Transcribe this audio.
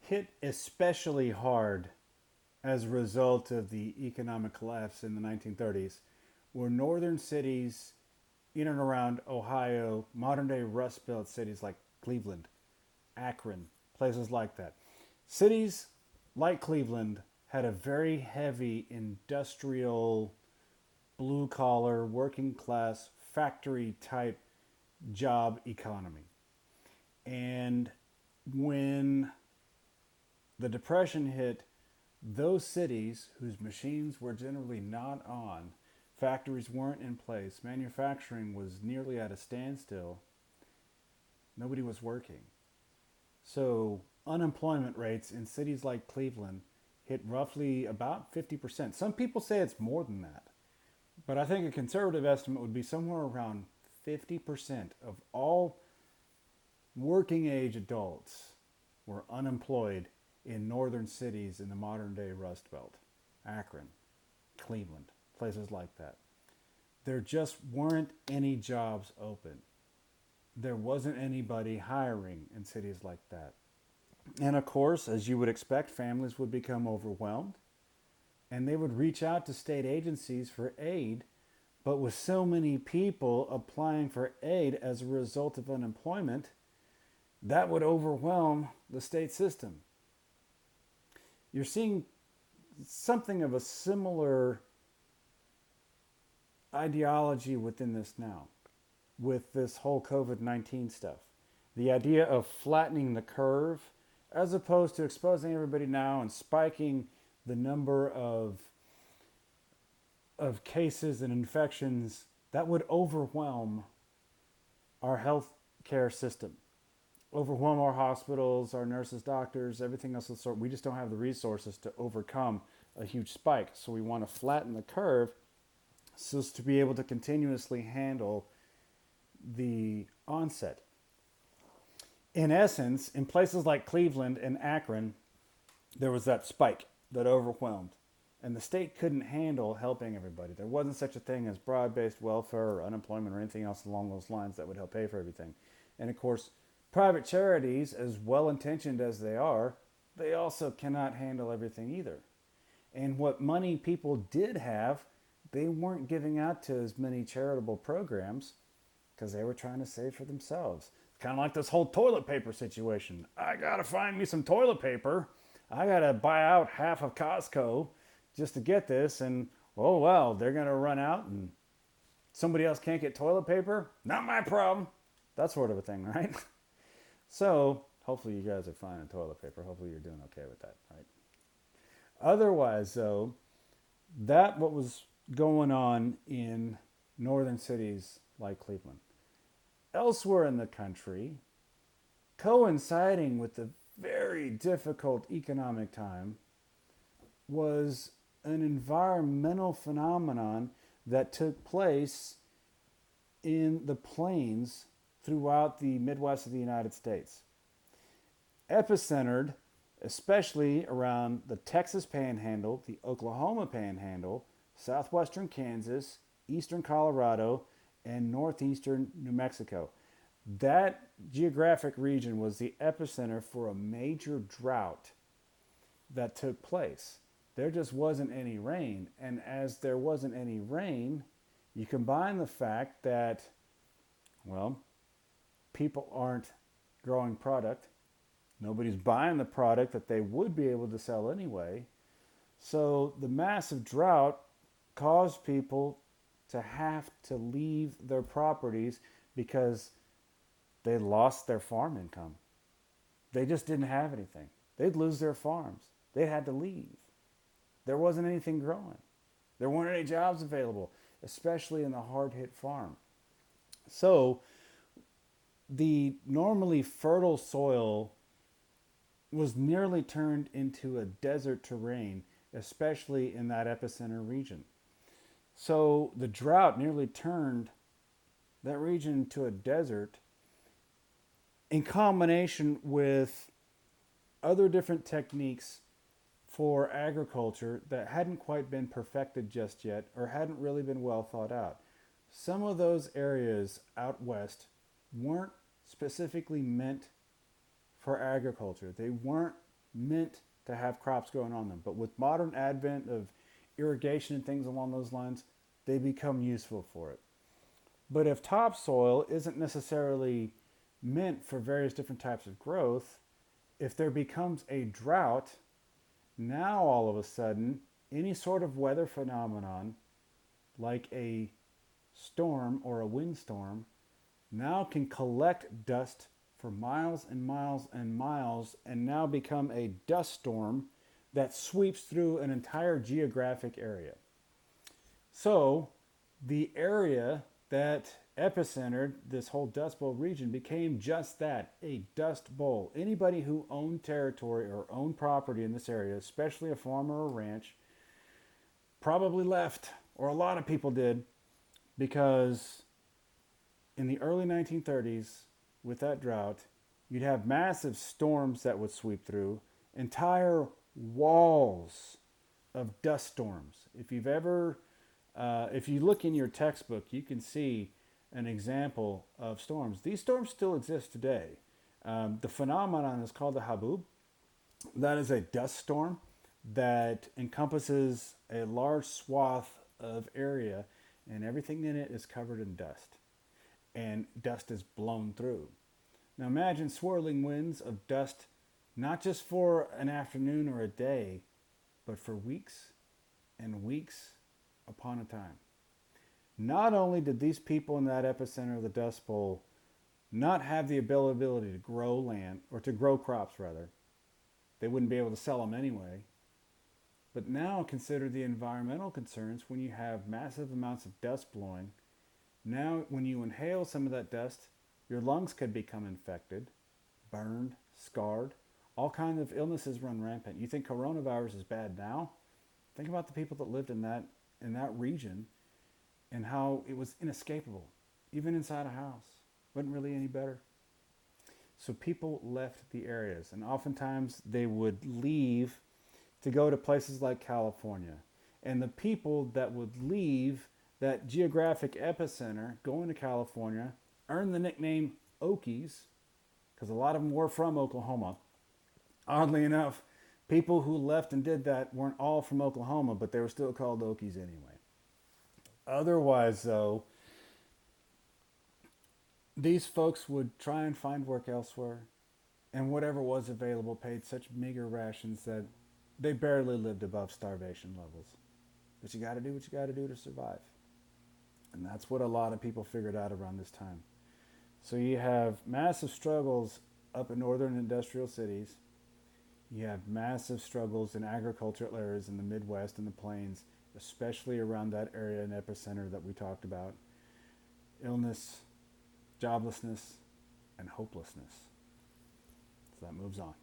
hit especially hard as a result of the economic collapse in the 1930s were northern cities in and around Ohio, modern day Rust Belt cities like Cleveland, Akron, places like that. Cities like Cleveland had a very heavy industrial, blue collar, working class, factory type job economy. And when the Depression hit, those cities whose machines were generally not on, factories weren't in place, manufacturing was nearly at a standstill, nobody was working. So unemployment rates in cities like Cleveland hit roughly about 50%. Some people say it's more than that, but I think a conservative estimate would be somewhere around 50% of all working age adults were unemployed in northern cities in the modern day Rust Belt, Akron, Cleveland, places like that. There just weren't any jobs open. There wasn't anybody hiring in cities like that. And of course, as you would expect, families would become overwhelmed and they would reach out to state agencies for aid. But with so many people applying for aid as a result of unemployment, that would overwhelm the state system. You're seeing something of a similar ideology within this now with this whole COVID 19 stuff. The idea of flattening the curve as opposed to exposing everybody now and spiking the number of cases and infections that would overwhelm our health care system, overwhelm our hospitals, our nurses, doctors, everything else of the sort. We just don't have the resources to overcome a huge spike. So we want to flatten the curve so as to be able to continuously handle the onset. In essence, in places like Cleveland and Akron, there was that spike that overwhelmed. And the state couldn't handle helping everybody. There wasn't such a thing as broad based welfare or unemployment or anything else along those lines that would help pay for everything. And of course, private charities, as well intentioned as they are, they also cannot handle everything either. And what money people did have, they weren't giving out to as many charitable programs because they were trying to save for themselves. It's kind of like this whole toilet paper situation. I got to find me some toilet paper. I got to buy out half of Costco just to get this. And oh, well, they're going to run out and somebody else can't get toilet paper. Not my problem. That sort of a thing, right? So hopefully you guys are finding toilet paper. Hopefully you're doing okay with that, right? Otherwise, though, that what was going on in northern cities like Cleveland. Elsewhere in the country, coinciding with the very difficult economic time, was an environmental phenomenon that took place in the plains throughout the Midwest of the United States. Epicentered especially around the Texas Panhandle, the Oklahoma Panhandle, southwestern Kansas, eastern Colorado, and northeastern New Mexico. That geographic region was the epicenter for a major drought that took place. There just wasn't any rain. And as there wasn't any rain, you combine the fact that, well, people aren't growing product. Nobody's buying the product that they would be able to sell anyway. So the massive drought caused people to have to leave their properties because they lost their farm income. They just didn't have anything. They'd lose their farms. They had to leave. There wasn't anything growing. There weren't any jobs available, especially in the hard hit farm. So the normally fertile soil was nearly turned into a desert terrain, especially in that epicenter region. So the drought nearly turned that region into a desert in combination with other different techniques for agriculture that hadn't quite been perfected just yet or hadn't really been well thought out. Some of those areas out west weren't specifically meant for agriculture. They weren't meant to have crops growing on them. But with modern advent of irrigation and things along those lines, they become useful for it. But if topsoil isn't necessarily meant for various different types of growth, if there becomes a drought, now all of a sudden, any sort of weather phenomenon like a storm or a windstorm now can collect dust for miles and miles and miles and now become a dust storm that sweeps through an entire geographic area. So the area that epicentered this whole Dust Bowl region became just that, a dust bowl. Anybody who owned territory or owned property in this area, especially a farm or a ranch, probably left, or a lot of people did, because in the early 1930s, with that drought, you'd have massive storms that would sweep through, entire walls of dust storms. If you look in your textbook, you can see an example of storms. These storms still exist today. The phenomenon is called the haboob. That is a dust storm that encompasses a large swath of area, and everything in it is covered in dust, and dust is blown through. Now imagine swirling winds of dust, not just for an afternoon or a day, but for weeks and weeks upon a time. Not only did these people in that epicenter of the Dust Bowl not have the ability to grow land, or to grow crops rather, they wouldn't be able to sell them anyway, but now consider the environmental concerns when you have massive amounts of dust blowing. Now when you inhale some of that dust, your lungs could become infected, burned, scarred. All kinds of illnesses run rampant. You think coronavirus is bad now? Think about the people that lived in that region and how it was inescapable, even inside a house. Wasn't really any better. So people left the areas, and oftentimes they would leave to go to places like California. And the people that would leave that geographic epicenter going to California earned the nickname Okies, because a lot of them were from Oklahoma. Oddly enough, people who left and did that weren't all from Oklahoma, but they were still called Okies anyway. Otherwise, though, these folks would try and find work elsewhere, and whatever was available paid such meager rations that they barely lived above starvation levels. But you got to do what you got to do to survive. And that's what a lot of people figured out around this time. So you have massive struggles up in northern industrial cities. You have massive struggles in agricultural areas in the Midwest and the plains, especially around that area and epicenter that we talked about. Illness, joblessness, and hopelessness. So that moves on.